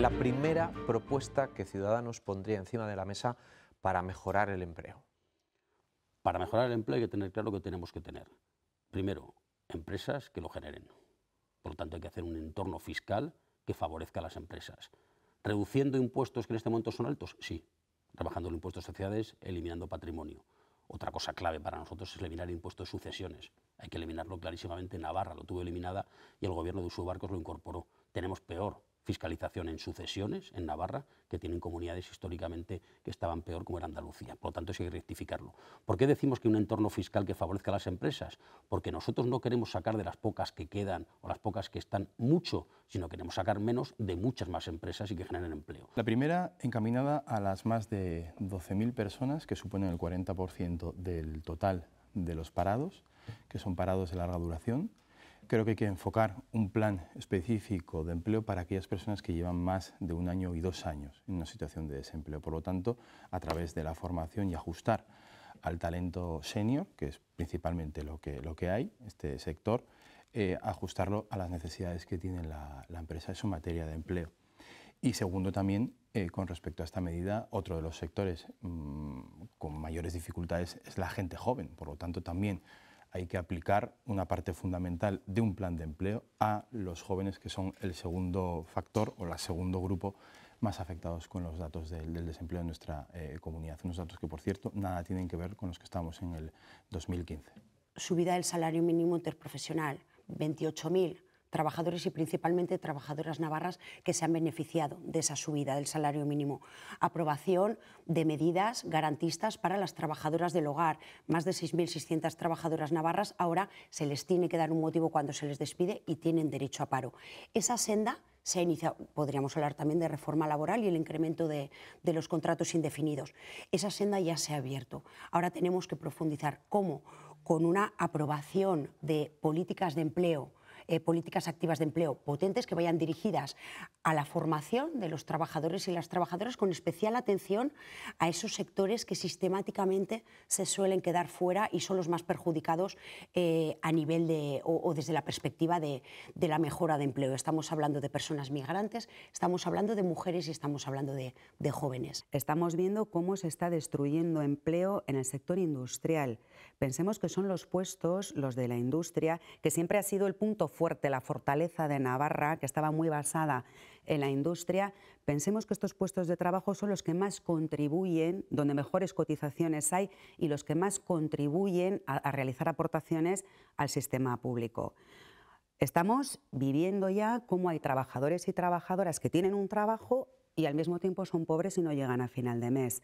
la primera propuesta que Ciudadanos pondría encima de la mesa para mejorar el empleo? Para mejorar el empleo hay que tener claro que tenemos que tener, primero, empresas que lo generen. Por lo tanto, hay que hacer un entorno fiscal que favorezca a las empresas. ¿Reduciendo impuestos que en este momento son altos? Sí. Rebajando el impuesto de sociedades, eliminando patrimonio. Otra cosa clave para nosotros es eliminar el impuesto de sucesiones. Hay que eliminarlo clarísimamente. Navarra lo tuvo eliminada y el gobierno de Usu Barcos lo incorporó. Tenemos peor fiscalización en sucesiones en Navarra, que tienen comunidades históricamente que estaban peor, como era Andalucía. Por lo tanto, eso hay que rectificarlo. ¿Por qué decimos que un entorno fiscal que favorezca a las empresas? Porque nosotros no queremos sacar de las pocas que quedan o las pocas que están mucho, sino queremos sacar menos de muchas más empresas y que generen empleo. La primera, encaminada a las más de 12.000 personas, que suponen el 40% del total de los parados, que son parados de larga duración. Creo que hay que enfocar un plan específico de empleo para aquellas personas que llevan más de 1 año y 2 años en una situación de desempleo. Por lo tanto, a través de la formación y ajustar al talento senior, que es principalmente lo que hay, este sector, ajustarlo a las necesidades que tiene la empresa en su materia de empleo. Y segundo, también, con respecto a esta medida, otro de los sectores con mayores dificultades es la gente joven. Por lo tanto, también hay que aplicar una parte fundamental de un plan de empleo a los jóvenes, que son el segundo factor o el segundo grupo más afectados con los datos del desempleo en nuestra comunidad. Unos datos que, por cierto, nada tienen que ver con los que estábamos en el 2015. Subida del salario mínimo interprofesional, 28.000 trabajadores y principalmente trabajadoras navarras que se han beneficiado de esa subida del salario mínimo. Aprobación de medidas garantistas para las trabajadoras del hogar. Más de 6.600 trabajadoras navarras ahora se les tiene que dar un motivo cuando se les despide y tienen derecho a paro. Esa senda se ha iniciado, podríamos hablar también de reforma laboral y el incremento de los contratos indefinidos. Esa senda ya se ha abierto. Ahora tenemos que profundizar. ¿Cómo? Con una aprobación de políticas de empleo, políticas activas de empleo potentes que vayan dirigidas a la formación de los trabajadores y las trabajadoras, con especial atención a esos sectores que sistemáticamente se suelen quedar fuera y son los más perjudicados a nivel de, o desde la perspectiva de la mejora de empleo. Estamos hablando de personas migrantes, estamos hablando de mujeres y estamos hablando de jóvenes. Estamos viendo cómo se está destruyendo empleo en el sector industrial. Pensemos que son los puestos, los de la industria, que siempre ha sido el punto fuerte, la fortaleza de Navarra, que estaba muy basada en la industria. Pensemos que estos puestos de trabajo son los que más contribuyen, donde mejores cotizaciones hay y los que más contribuyen a realizar aportaciones al sistema público. Estamos viviendo ya cómo hay trabajadores y trabajadoras que tienen un trabajo y al mismo tiempo son pobres y no llegan a final de mes.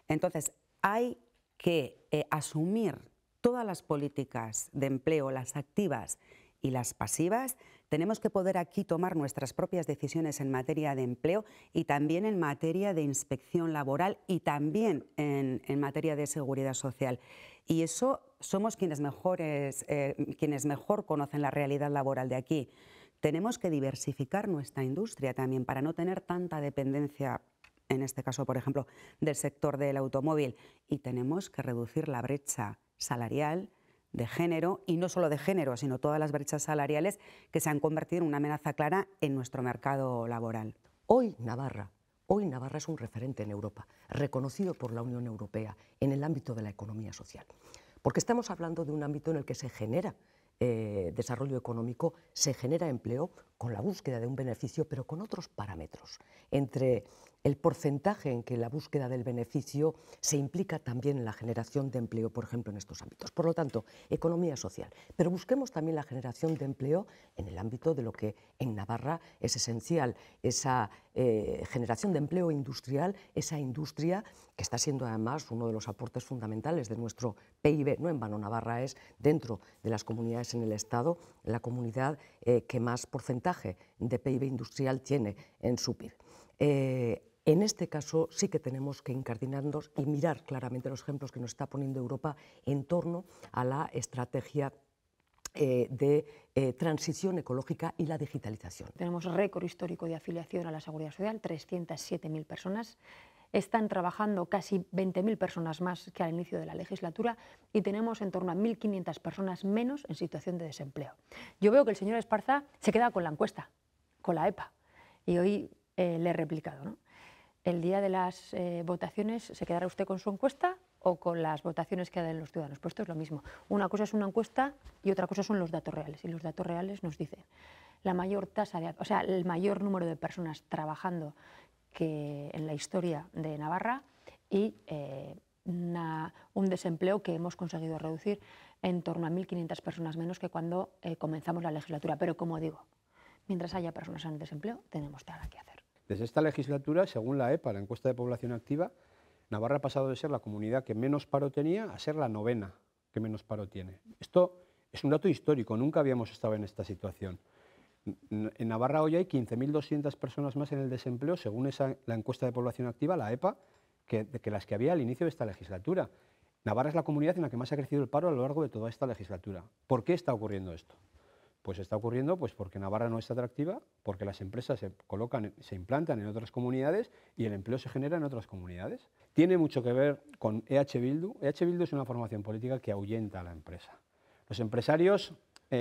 Entonces, hay que asumir todas las políticas de empleo, las activas y las pasivas. Tenemos que poder aquí tomar nuestras propias decisiones en materia de empleo y también en materia de inspección laboral y también en materia de seguridad social. Y eso somos quienes mejor conocen la realidad laboral de aquí. Tenemos que diversificar nuestra industria también para no tener tanta dependencia, en este caso, por ejemplo, del sector del automóvil. Y tenemos que reducir la brecha salarial, de género, y no solo de género, sino todas las brechas salariales que se han convertido en una amenaza clara en nuestro mercado laboral. Hoy Navarra es un referente en Europa, reconocido por la Unión Europea en el ámbito de la economía social. Porque estamos hablando de un ámbito en el que se genera desarrollo económico, se genera empleo con la búsqueda de un beneficio, pero con otros parámetros. Entre el porcentaje en que la búsqueda del beneficio se implica también en la generación de empleo, por ejemplo, en estos ámbitos. Por lo tanto, economía social. Pero busquemos también la generación de empleo en el ámbito de lo que en Navarra es esencial, esa generación de empleo industrial, esa industria que está siendo además uno de los aportes fundamentales de nuestro PIB. No en vano, Navarra es, dentro de las comunidades en el Estado, la comunidad que más porcentaje de PIB industrial tiene en su PIB. En este caso sí que tenemos que incardinarnos y mirar claramente los ejemplos que nos está poniendo Europa en torno a la estrategia de transición ecológica y la digitalización. Tenemos récord histórico de afiliación a la Seguridad Social, 307.000 personas. Están trabajando casi 20.000 personas más que al inicio de la legislatura y tenemos en torno a 1.500 personas menos en situación de desempleo. Yo veo que el señor Esparza se queda con la encuesta, con la EPA, y hoy le he replicado, ¿no? El día de las votaciones, ¿se quedará usted con su encuesta o con las votaciones que den los ciudadanos? Pues esto es lo mismo. Una cosa es una encuesta y otra cosa son los datos reales. Y los datos reales nos dicen la mayor tasa o sea, el mayor número de personas trabajando que en la historia de Navarra y un desempleo que hemos conseguido reducir en torno a 1.500 personas menos que cuando comenzamos la legislatura. Pero como digo, mientras haya personas en desempleo, tenemos nada que hacer. Desde esta legislatura, según la EPA, la encuesta de población activa, Navarra ha pasado de ser la comunidad que menos paro tenía a ser la 9ª que menos paro tiene. Esto es un dato histórico, nunca habíamos estado en esta situación. En Navarra hoy hay 15.200 personas más en el desempleo, según la encuesta de población activa, la EPA, que las que había al inicio de esta legislatura. Navarra es la comunidad en la que más ha crecido el paro a lo largo de toda esta legislatura. ¿Por qué está ocurriendo esto? Pues está ocurriendo porque Navarra no es atractiva, porque las empresas se implantan en otras comunidades y el empleo se genera en otras comunidades. Tiene mucho que ver con EH Bildu. EH Bildu es una formación política que ahuyenta a la empresa. Los empresarios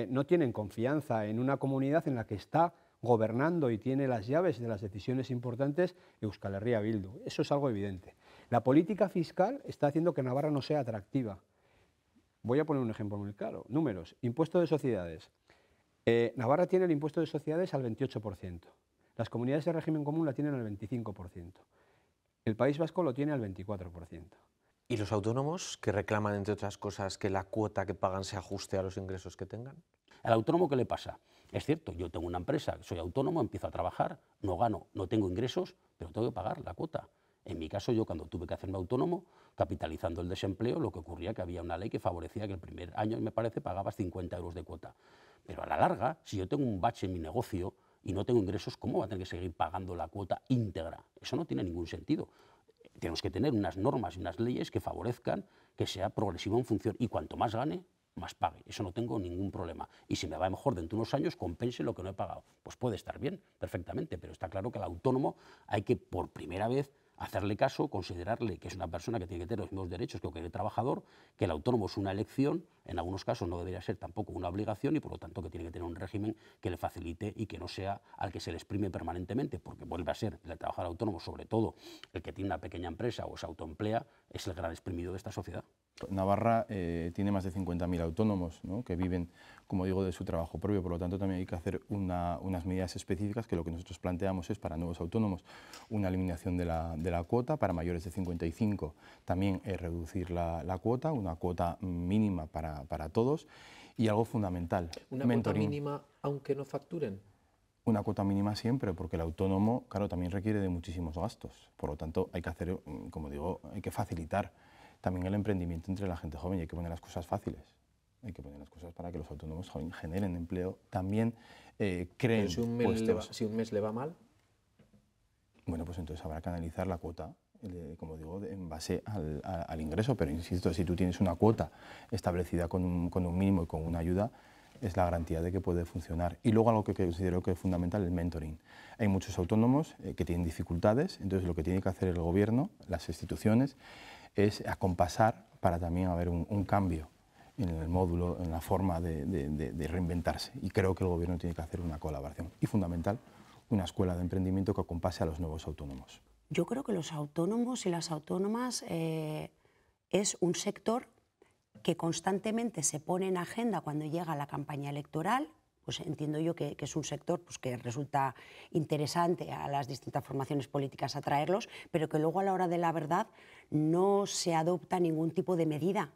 no tienen confianza en una comunidad en la que está gobernando y tiene las llaves de las decisiones importantes Euskal Herria Bildu. Eso es algo evidente. La política fiscal está haciendo que Navarra no sea atractiva. Voy a poner un ejemplo muy claro. Números. Impuesto de sociedades. Navarra tiene el impuesto de sociedades al 28%. Las comunidades de régimen común la tienen al 25%. El País Vasco lo tiene al 24%. ¿Y los autónomos que reclaman, entre otras cosas, que la cuota que pagan se ajuste a los ingresos que tengan? ¿Al autónomo qué le pasa? Es cierto, yo tengo una empresa, soy autónomo, empiezo a trabajar, no gano, no tengo ingresos, pero tengo que pagar la cuota. En mi caso, yo cuando tuve que hacerme autónomo, capitalizando el desempleo, lo que ocurría que había una ley que favorecía que el primer año, me parece, pagabas 50 euros de cuota. Pero a la larga, si yo tengo un bache en mi negocio y no tengo ingresos, ¿cómo va a tener que seguir pagando la cuota íntegra? Eso no tiene ningún sentido. Tenemos que tener unas normas y unas leyes que favorezcan que sea progresivo en función, y cuanto más gane, más pague. Eso no tengo ningún problema. Y si me va mejor dentro de unos años, compense lo que no he pagado. Pues puede estar bien, perfectamente, pero está claro que al autónomo hay que, por primera vez, hacerle caso, considerarle que es una persona que tiene que tener los mismos derechos que cualquier trabajador, que el autónomo es una elección, en algunos casos no debería ser tampoco una obligación y por lo tanto que tiene que tener un régimen que le facilite y que no sea al que se le exprime permanentemente, porque vuelve a ser el trabajador autónomo, sobre todo el que tiene una pequeña empresa o se autoemplea, es el gran exprimido de esta sociedad. Navarra tiene más de 50.000 autónomos, ¿no?, que viven, como digo, de su trabajo propio, por lo tanto también hay que hacer unas medidas específicas que lo que nosotros planteamos es para nuevos autónomos una eliminación de la cuota, para mayores de 55 también reducir la cuota, una cuota mínima para todos y algo fundamental. ¿Una cuota mínima aunque no facturen? Una cuota mínima siempre, porque el autónomo, claro, también requiere de muchísimos gastos, por lo tanto hay que hacer, como digo, hay que facilitar también el emprendimiento entre la gente joven y hay que poner las cosas fáciles. Hay que poner las cosas para que los autónomos generen empleo, también creen puestos. Si un mes le va mal, bueno, pues entonces habrá que analizar la cuota, como digo, en base al ingreso, pero insisto, si tú tienes una cuota establecida con un mínimo y con una ayuda, es la garantía de que puede funcionar. Y luego algo que considero que es fundamental, el mentoring. Hay muchos autónomos que tienen dificultades, entonces lo que tiene que hacer el gobierno, las instituciones, es acompasar para también haber un cambio en el módulo, en la forma de reinventarse. Y creo que el gobierno tiene que hacer una colaboración. Y fundamental, una escuela de emprendimiento que acompase a los nuevos autónomos. Yo creo que los autónomos y las autónomas es un sector que constantemente se pone en agenda cuando llega la campaña electoral. Pues entiendo yo que es un sector pues, que resulta interesante a las distintas formaciones políticas atraerlos, pero que luego a la hora de la verdad no se adopta ningún tipo de medida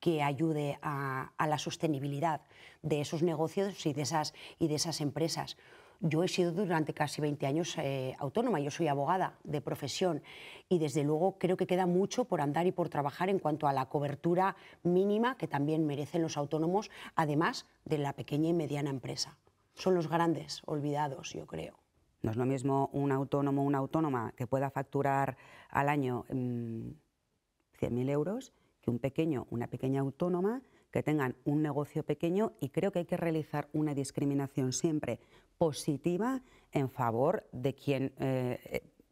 que ayude a la sostenibilidad de esos negocios y de esas empresas. Yo he sido durante casi 20 años autónoma, yo soy abogada de profesión y desde luego creo que queda mucho por andar y por trabajar en cuanto a la cobertura mínima que también merecen los autónomos, además de la pequeña y mediana empresa. Son los grandes olvidados, yo creo. No es lo mismo un autónomo o una autónoma que pueda facturar al año 100.000 euros que una pequeña autónoma que tengan un negocio pequeño, y creo que hay que realizar una discriminación siempre positiva en favor de quien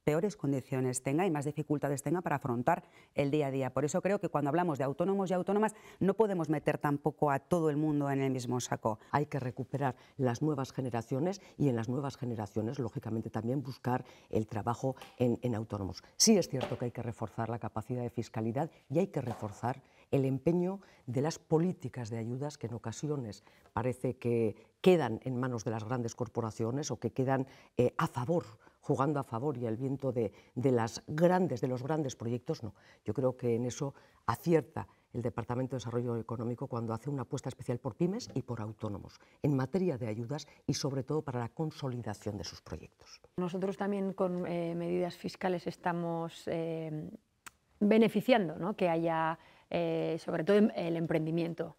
peores condiciones tenga y más dificultades tenga para afrontar el día a día. Por eso creo que cuando hablamos de autónomos y autónomas no podemos meter tampoco a todo el mundo en el mismo saco. Hay que recuperar las nuevas generaciones y en las nuevas generaciones, lógicamente, también buscar el trabajo en autónomos. Sí es cierto que hay que reforzar la capacidad de fiscalidad y hay que reforzar el empeño de las políticas de ayudas que en ocasiones parece que quedan en manos de las grandes corporaciones o que quedan jugando a favor y al viento de los grandes proyectos. No, yo creo que en eso acierta el Departamento de Desarrollo Económico cuando hace una apuesta especial por pymes y por autónomos en materia de ayudas y sobre todo para la consolidación de sus proyectos. Nosotros también con medidas fiscales estamos beneficiando, ¿no?, que haya sobre todo el emprendimiento,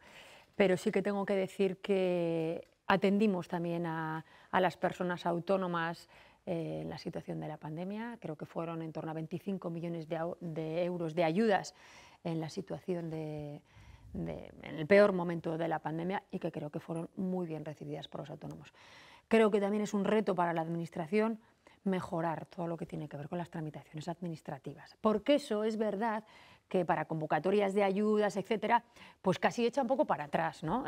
pero sí que tengo que decir que atendimos también a las personas autónomas en la situación de la pandemia. Creo que fueron en torno a 25 millones de euros de ayudas en la situación en el peor momento de la pandemia y que creo que fueron muy bien recibidas por los autónomos. Creo que también es un reto para la Administración mejorar todo lo que tiene que ver con las tramitaciones administrativas, porque eso es verdad que para convocatorias de ayudas, etcétera, pues casi echa un poco para atrás, ¿no?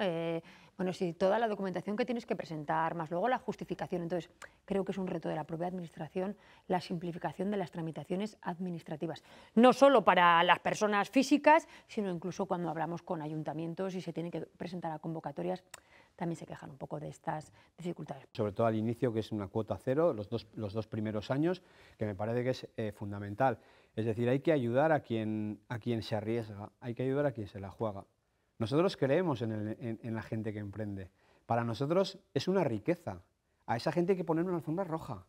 Bueno, si toda la documentación que tienes que presentar, más luego la justificación, entonces creo que es un reto de la propia Administración la simplificación de las tramitaciones administrativas, no solo para las personas físicas, sino incluso cuando hablamos con ayuntamientos y se tienen que presentar a convocatorias, también se quejan un poco de estas dificultades. Sobre todo al inicio, que es una cuota cero, los dos primeros años, que me parece que es fundamental. Es decir, hay que ayudar a quien se arriesga, hay que ayudar a quien se la juega. Nosotros creemos en la gente que emprende. Para nosotros es una riqueza. A esa gente hay que poner una alfombra roja.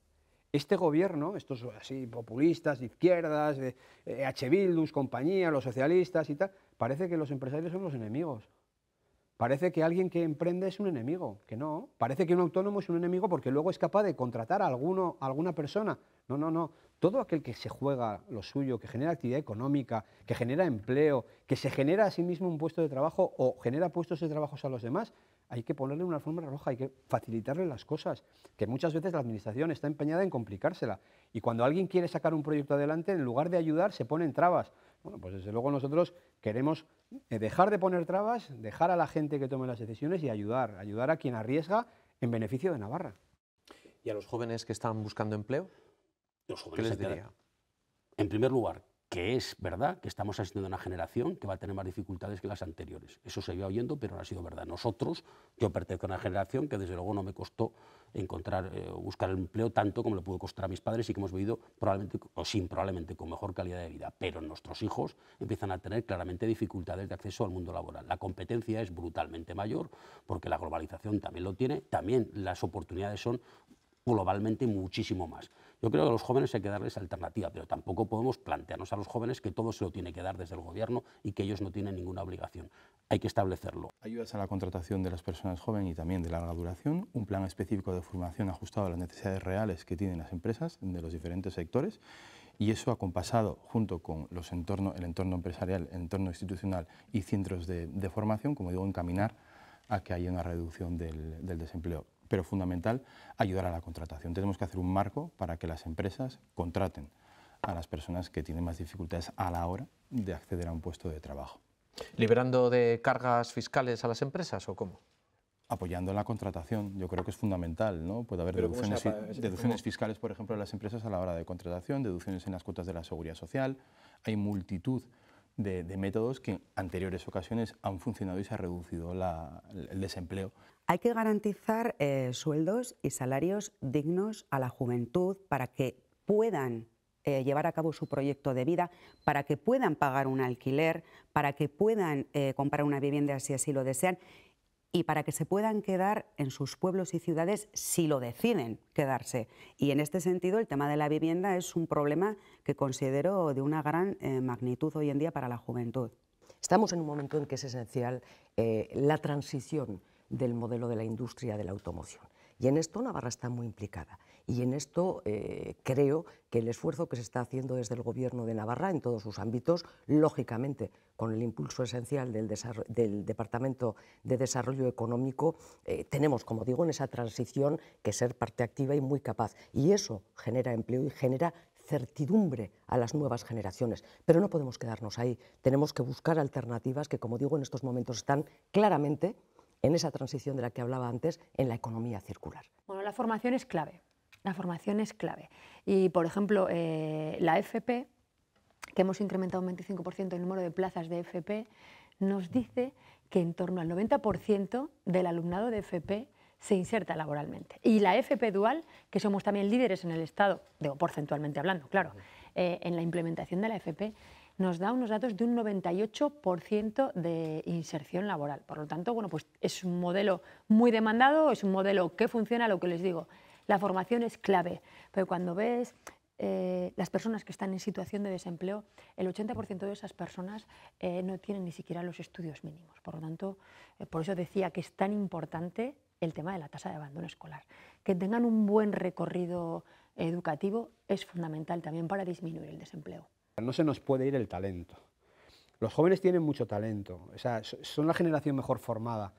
Este gobierno, estos así populistas, de izquierdas, de Bildu, compañía, los socialistas y tal, parece que los empresarios son los enemigos. Parece que alguien que emprende es un enemigo, que no. Parece que un autónomo es un enemigo porque luego es capaz de contratar a alguna persona. No, no, no. Todo aquel que se juega lo suyo, que genera actividad económica, que genera empleo, que se genera a sí mismo un puesto de trabajo o genera puestos de trabajo a los demás, hay que ponerle una alfombra roja, hay que facilitarle las cosas, que muchas veces la Administración está empeñada en complicársela. Y cuando alguien quiere sacar un proyecto adelante, en lugar de ayudar, se ponen trabas. Bueno, pues desde luego nosotros queremos dejar de poner trabas, dejar a la gente que tome las decisiones y ayudar a quien arriesga en beneficio de Navarra. ¿Y a los jóvenes que están buscando empleo? ¿Qué les diría? En primer lugar, que es verdad que estamos asistiendo a una generación que va a tener más dificultades que las anteriores. Eso se iba oyendo, pero no ha sido verdad. Yo pertenezco a una generación que desde luego no me costó buscar el empleo tanto como le pudo costar a mis padres y que hemos vivido probablemente con mejor calidad de vida. Pero nuestros hijos empiezan a tener claramente dificultades de acceso al mundo laboral. La competencia es brutalmente mayor porque la globalización también lo tiene, también las oportunidades son globalmente muchísimo más. Yo creo que a los jóvenes hay que darles alternativa, pero tampoco podemos plantearnos a los jóvenes que todo se lo tiene que dar desde el gobierno y que ellos no tienen ninguna obligación. Hay que establecerlo. Ayudas a la contratación de las personas jóvenes y también de larga duración, un plan específico de formación ajustado a las necesidades reales que tienen las empresas de los diferentes sectores, y eso acompasado junto con el entorno empresarial, el entorno institucional y centros de formación, como digo, encaminar a que haya una reducción del desempleo. Pero fundamental, ayudar a la contratación. Tenemos que hacer un marco para que las empresas contraten a las personas que tienen más dificultades a la hora de acceder a un puesto de trabajo. ¿Liberando de cargas fiscales a las empresas o cómo? Apoyando la contratación, yo creo que es fundamental, ¿no? Puede haber deducciones fiscales, por ejemplo, a las empresas a la hora de contratación, deducciones en las cuotas de la seguridad social. Hay multitud de métodos que en anteriores ocasiones han funcionado y se ha reducido el desempleo. Hay que garantizar sueldos y salarios dignos a la juventud para que puedan llevar a cabo su proyecto de vida, para que puedan pagar un alquiler, para que puedan comprar una vivienda si así lo desean y para que se puedan quedar en sus pueblos y ciudades si lo deciden quedarse. Y en este sentido el tema de la vivienda es un problema que considero de una gran magnitud hoy en día para la juventud. Estamos en un momento en que es esencial la transición del modelo de la industria de la automoción. Y en esto Navarra está muy implicada. Y en esto creo que el esfuerzo que se está haciendo desde el Gobierno de Navarra en todos sus ámbitos, lógicamente con el impulso esencial del Departamento de Desarrollo Económico, tenemos, como digo, en esa transición que ser parte activa y muy capaz. Y eso genera empleo y genera certidumbre a las nuevas generaciones. Pero no podemos quedarnos ahí, tenemos que buscar alternativas que, como digo, en estos momentos están claramente en esa transición de la que hablaba antes, en la economía circular. Bueno, la formación es clave. La formación es clave. Y, por ejemplo, la FP, que hemos incrementado un 25% el número de plazas de FP, nos dice que en torno al 90% del alumnado de FP se inserta laboralmente. Y la FP dual, que somos también líderes en el Estado, digo, porcentualmente hablando, claro, en la implementación de la FP, nos da unos datos de un 98% de inserción laboral. Por lo tanto, bueno, pues es un modelo muy demandado, es un modelo que funciona, lo que les digo. La formación es clave, pero cuando ves las personas que están en situación de desempleo, el 80% de esas personas no tienen ni siquiera los estudios mínimos. Por lo tanto, por eso decía que es tan importante el tema de la tasa de abandono escolar. Que tengan un buen recorrido educativo es fundamental también para disminuir el desempleo. No se nos puede ir el talento. Los jóvenes tienen mucho talento, o sea, son la generación mejor formada.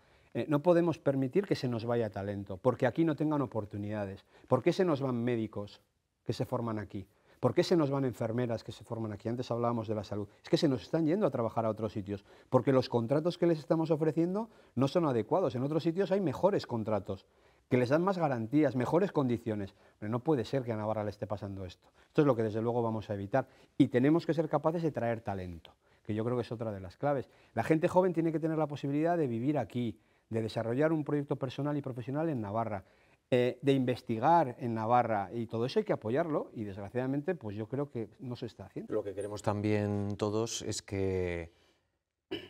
No podemos permitir que se nos vaya talento, porque aquí no tengan oportunidades. ¿Por qué se nos van médicos que se forman aquí? ¿Por qué se nos van enfermeras que se forman aquí? Antes hablábamos de la salud. Es que se nos están yendo a trabajar a otros sitios, porque los contratos que les estamos ofreciendo no son adecuados. En otros sitios hay mejores contratos, que les dan más garantías, mejores condiciones. Pero no puede ser que a Navarra le esté pasando esto. Esto es lo que desde luego vamos a evitar. Y tenemos que ser capaces de traer talento, que yo creo que es otra de las claves. La gente joven tiene que tener la posibilidad de vivir aquí, de desarrollar un proyecto personal y profesional en Navarra, de investigar en Navarra, y todo eso hay que apoyarlo, y desgraciadamente pues yo creo que no se está haciendo. Lo que queremos también todos es que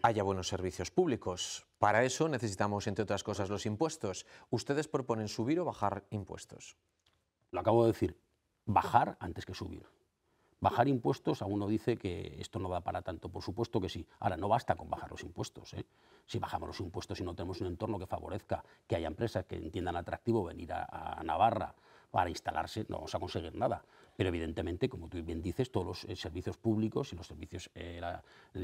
haya buenos servicios públicos. Para eso necesitamos, entre otras cosas, los impuestos. ¿Ustedes proponen subir o bajar impuestos? Lo acabo de decir, bajar antes que subir. Bajar impuestos, a uno dice que esto no va para tanto, por supuesto que sí. Ahora, no basta con bajar los impuestos, ¿eh? Si bajamos los impuestos y no tenemos un entorno que favorezca que haya empresas que entiendan atractivo venir a Navarra para instalarse, no vamos a conseguir nada. Pero evidentemente, como tú bien dices, todos los servicios públicos y los servicios, el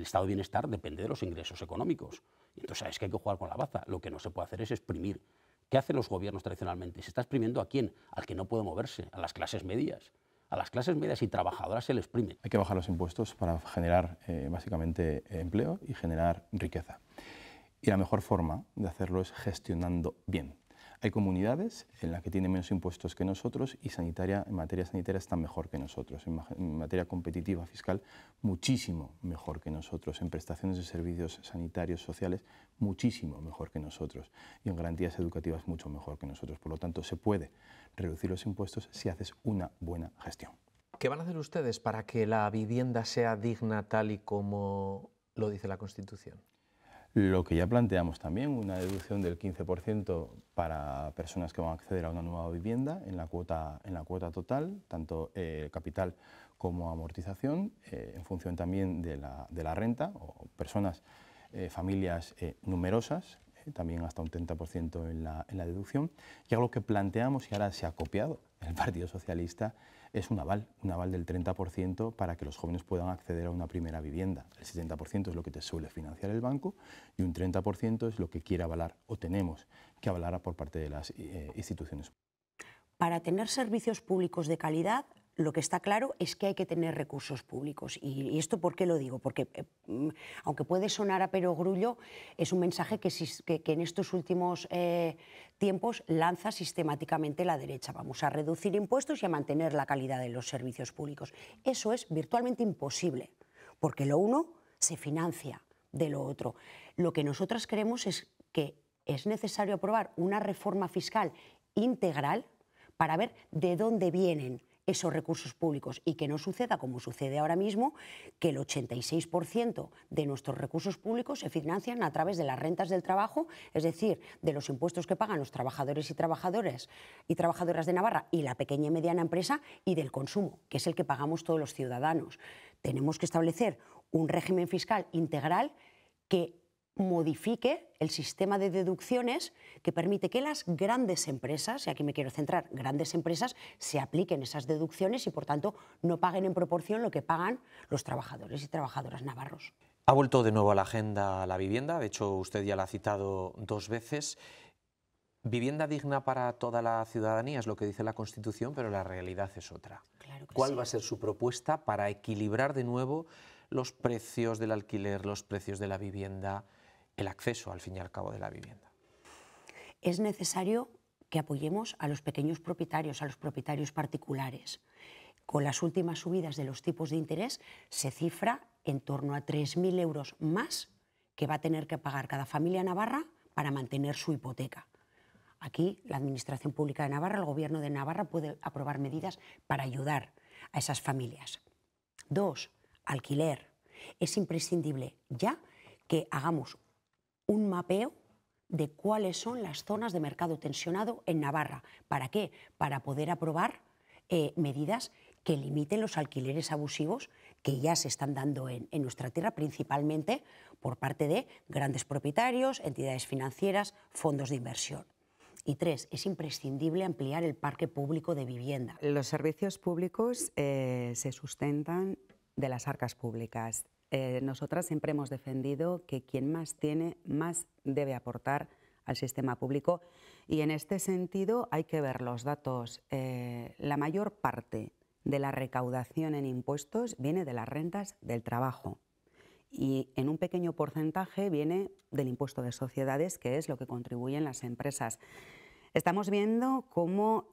estado de bienestar depende de los ingresos económicos. Y entonces, ¿sabes que hay que jugar con la baza? Lo que no se puede hacer es exprimir. ¿Qué hacen los gobiernos tradicionalmente? Se está exprimiendo ¿a quién? Al que no puede moverse, a las clases medias. A las clases medias y trabajadoras se les exprime. Hay que bajar los impuestos para generar básicamente empleo y generar riqueza. Y la mejor forma de hacerlo es gestionando bien. Hay comunidades en las que tienen menos impuestos que nosotros y en materia sanitaria están mejor que nosotros. En materia competitiva fiscal, muchísimo mejor que nosotros. En prestaciones de servicios sanitarios, sociales, muchísimo mejor que nosotros. Y en garantías educativas, mucho mejor que nosotros. Por lo tanto, se puede reducir los impuestos si haces una buena gestión. ¿Qué van a hacer ustedes para que la vivienda sea digna tal y como lo dice la Constitución? Lo que ya planteamos también, una deducción del 15% para personas que van a acceder a una nueva vivienda en la cuota total, tanto capital como amortización, en función también de la renta, o personas, familias numerosas, también hasta un 30% en la deducción. Y algo que planteamos y ahora se ha copiado el Partido Socialista es un aval del 30% para que los jóvenes puedan acceder a una primera vivienda. El 70% es lo que te suele financiar el banco y un 30% es lo que quiere avalar o tenemos que avalar por parte de las instituciones. Para tener servicios públicos de calidad, lo que está claro es que hay que tener recursos públicos. ¿Y esto por qué lo digo? Porque, aunque puede sonar a perogrullo, es un mensaje que en estos últimos tiempos lanza sistemáticamente la derecha. Vamos a reducir impuestos y a mantener la calidad de los servicios públicos. Eso es virtualmente imposible, porque lo uno se financia de lo otro. Lo que nosotras creemos es que es necesario aprobar una reforma fiscal integral para ver de dónde vienen esos recursos públicos y que no suceda como sucede ahora mismo, que el 86% de nuestros recursos públicos se financian a través de las rentas del trabajo, es decir, de los impuestos que pagan los trabajadores y trabajadoras de Navarra y la pequeña y mediana empresa, y del consumo, que es el que pagamos todos los ciudadanos. Tenemos que establecer un régimen fiscal integral que modifique el sistema de deducciones que permite que las grandes empresas, y aquí me quiero centrar, grandes empresas, se apliquen esas deducciones y, por tanto, no paguen en proporción lo que pagan los trabajadores y trabajadoras navarros. Ha vuelto de nuevo a la agenda la vivienda, de hecho usted ya la ha citado 2 veces. Vivienda digna para toda la ciudadanía es lo que dice la Constitución, pero la realidad es otra. Claro. Claro que ¿Cuál sí. va a ser su propuesta para equilibrar de nuevo los precios del alquiler, los precios de la vivienda, el acceso al fin y al cabo de la vivienda? Es necesario que apoyemos a los pequeños propietarios, a los propietarios particulares. Con las últimas subidas de los tipos de interés se cifra en torno a 3.000 euros más que va a tener que pagar cada familia navarra para mantener su hipoteca. Aquí la Administración Pública de Navarra, el Gobierno de Navarra puede aprobar medidas para ayudar a esas familias. 2, alquiler. Es imprescindible ya que hagamos un mapeo de cuáles son las zonas de mercado tensionado en Navarra. ¿Para qué? Para poder aprobar medidas que limiten los alquileres abusivos que ya se están dando en nuestra tierra, principalmente por parte de grandes propietarios, entidades financieras, fondos de inversión. Y 3, es imprescindible ampliar el parque público de vivienda. Los servicios públicos se sustentan de las arcas públicas. Nosotras siempre hemos defendido que quien más tiene, más debe aportar al sistema público, y en este sentido hay que ver los datos. La mayor parte de la recaudación en impuestos viene de las rentas del trabajo y en un pequeño porcentaje viene del impuesto de sociedades, que es lo que contribuyen las empresas. Estamos viendo cómo,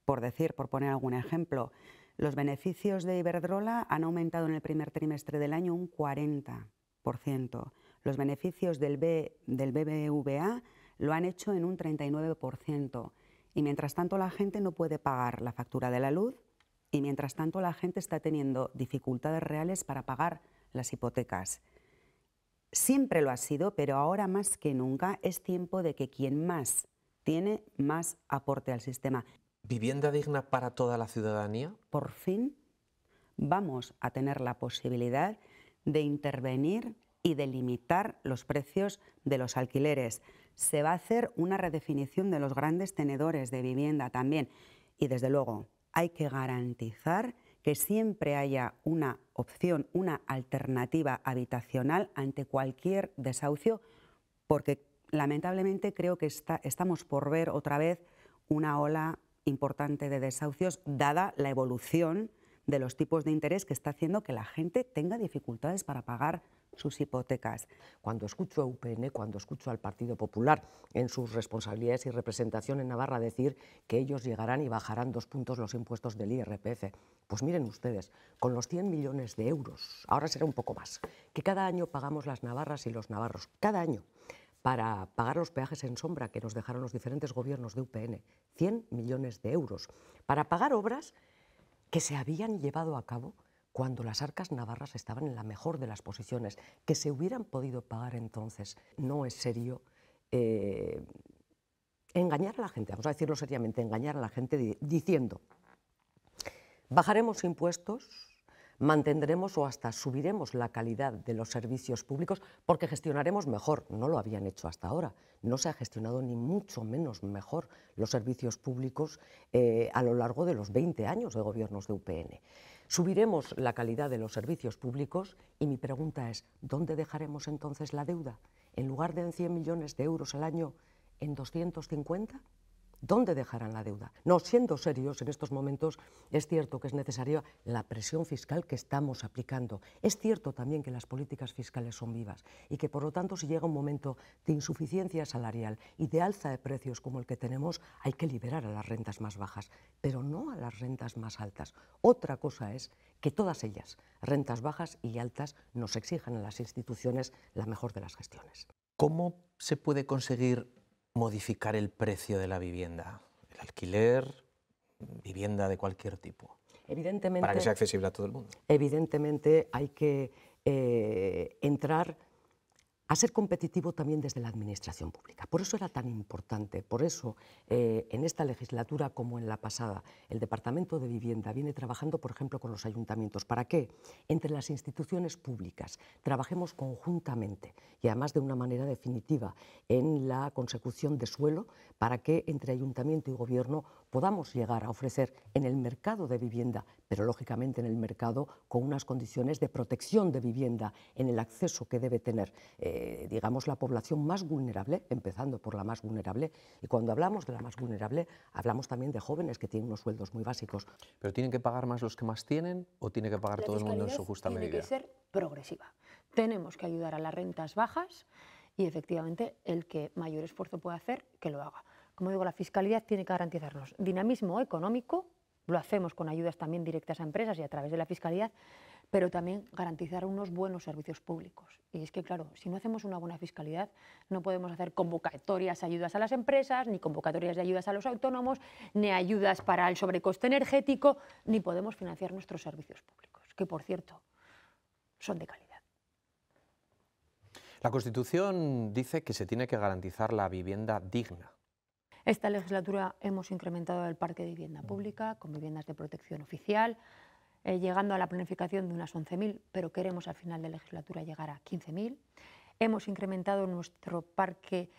por poner algún ejemplo, los beneficios de Iberdrola han aumentado en el primer trimestre del año un 40%. Los beneficios del BBVA lo han hecho en un 39%. Y mientras tanto la gente no puede pagar la factura de la luz, y mientras tanto la gente está teniendo dificultades reales para pagar las hipotecas. Siempre lo ha sido, pero ahora más que nunca es tiempo de que quien más tiene, más aporte al sistema. ¿Vivienda digna para toda la ciudadanía? Por fin vamos a tener la posibilidad de intervenir y de limitar los precios de los alquileres. Se va a hacer una redefinición de los grandes tenedores de vivienda también. Y desde luego hay que garantizar que siempre haya una opción, una alternativa habitacional ante cualquier desahucio, porque lamentablemente creo que estamos por ver otra vez una ola importante de desahucios, dada la evolución de los tipos de interés que está haciendo que la gente tenga dificultades para pagar sus hipotecas. Cuando escucho a UPN, cuando escucho al Partido Popular en sus responsabilidades y representación en Navarra decir que ellos llegarán y bajarán 2 puntos los impuestos del IRPF, pues miren ustedes, con los 100 millones de euros, ahora será un poco más, que cada año pagamos las navarras y los navarros, cada año, para pagar los peajes en sombra que nos dejaron los diferentes gobiernos de UPN, 100 millones de euros, para pagar obras que se habían llevado a cabo cuando las arcas navarras estaban en la mejor de las posiciones, que se hubieran podido pagar entonces. No es serio engañar a la gente, vamos a decirlo seriamente, engañar a la gente diciendo bajaremos impuestos, mantendremos o hasta subiremos la calidad de los servicios públicos porque gestionaremos mejor. No lo habían hecho hasta ahora, no se ha gestionado ni mucho menos mejor los servicios públicos a lo largo de los 20 años de gobiernos de UPN. Subiremos la calidad de los servicios públicos y mi pregunta es, ¿dónde dejaremos entonces la deuda? En lugar de en 100 millones de euros al año, ¿en 250? ¿Dónde dejarán la deuda? No, siendo serios, en estos momentos es cierto que es necesaria la presión fiscal que estamos aplicando. Es cierto también que las políticas fiscales son vivas y que, por lo tanto, si llega un momento de insuficiencia salarial y de alza de precios como el que tenemos, hay que liberar a las rentas más bajas, pero no a las rentas más altas. Otra cosa es que todas ellas, rentas bajas y altas, nos exijan a las instituciones la mejor de las gestiones. ¿Cómo se puede conseguir modificar el precio de la vivienda? El alquiler, vivienda de cualquier tipo. Evidentemente, para que sea accesible a todo el mundo. Evidentemente hay que entrar a ser competitivo también desde la administración pública. Por eso era tan importante, por eso en esta legislatura como en la pasada, el Departamento de Vivienda viene trabajando, por ejemplo, con los ayuntamientos. ¿Para qué? Entre las instituciones públicas trabajemos conjuntamente y además de una manera definitiva en la consecución de suelo para que entre ayuntamiento y gobierno podamos llegar a ofrecer en el mercado de vivienda, pero lógicamente en el mercado con unas condiciones de protección de vivienda, en el acceso que debe tener, digamos, la población más vulnerable, empezando por la más vulnerable, y cuando hablamos de la más vulnerable, hablamos también de jóvenes que tienen unos sueldos muy básicos. ¿Pero tienen que pagar más los que más tienen o tiene que pagar todo el mundo en su justa medida? Tiene que ser progresiva. Tenemos que ayudar a las rentas bajas y efectivamente el que mayor esfuerzo pueda hacer, que lo haga. Como digo, la fiscalidad tiene que garantizarnos dinamismo económico, lo hacemos con ayudas también directas a empresas y a través de la fiscalidad, pero también garantizar unos buenos servicios públicos. Y es que, claro, si no hacemos una buena fiscalidad, no podemos hacer convocatorias de ayudas a las empresas, ni convocatorias de ayudas a los autónomos, ni ayudas para el sobrecoste energético, ni podemos financiar nuestros servicios públicos, que, por cierto, son de calidad. La Constitución dice que se tiene que garantizar la vivienda digna. Esta legislatura hemos incrementado el parque de vivienda pública con viviendas de protección oficial, llegando a la planificación de unas 11.000, pero queremos al final de legislatura llegar a 15.000. Hemos incrementado nuestro parque,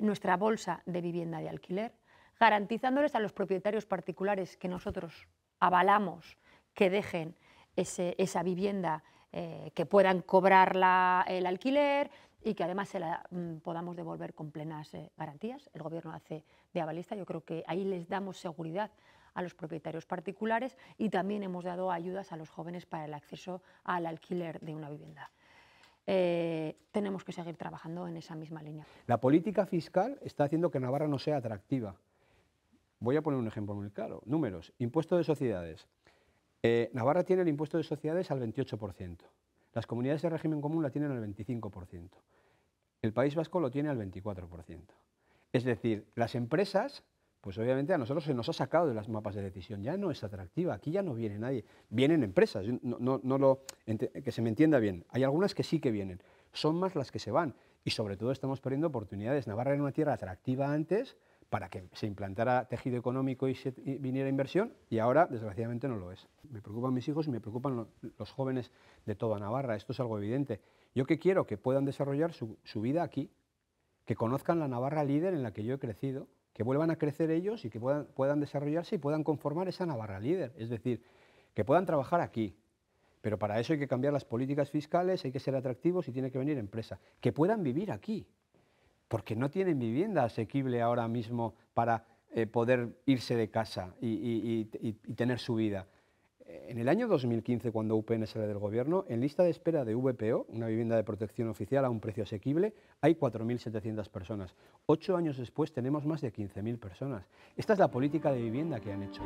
nuestra bolsa de vivienda de alquiler, garantizándoles a los propietarios particulares que nosotros avalamos que dejen esa vivienda, que puedan cobrar el alquiler y que además se la podamos devolver con plenas garantías. El Gobierno hace de avalista, yo creo que ahí les damos seguridad a los propietarios particulares y también hemos dado ayudas a los jóvenes para el acceso al alquiler de una vivienda. Tenemos que seguir trabajando en esa misma línea. La política fiscal está haciendo que Navarra no sea atractiva. Voy a poner un ejemplo muy claro. Números, impuesto de sociedades. Navarra tiene el impuesto de sociedades al 28%. Las comunidades de régimen común la tienen al 25%. El País Vasco lo tiene al 24%. Es decir, las empresas, pues obviamente a nosotros se nos ha sacado de las mapas de decisión. Ya no es atractiva, aquí ya no viene nadie. Vienen empresas, que se me entienda bien. Hay algunas que sí que vienen. Son más las que se van. Y sobre todo estamos perdiendo oportunidades. Navarra era una tierra atractiva antes para que se implantara tejido económico y viniera inversión, y ahora, desgraciadamente, no lo es. Me preocupan mis hijos y me preocupan los jóvenes de toda Navarra, esto es algo evidente. Yo que quiero que puedan desarrollar su vida aquí, que conozcan la Navarra líder en la que yo he crecido, que vuelvan a crecer ellos y que puedan desarrollarse y puedan conformar esa Navarra líder, es decir, que puedan trabajar aquí. Pero para eso hay que cambiar las políticas fiscales, hay que ser atractivos y tiene que venir empresa. Que puedan vivir aquí, porque no tienen vivienda asequible ahora mismo para poder irse de casa y tener su vida. En el año 2015, cuando UPN sale del Gobierno, en lista de espera de VPO, una vivienda de protección oficial a un precio asequible, hay 4.700 personas. 8 años después tenemos más de 15.000 personas. Esta es la política de vivienda que han hecho.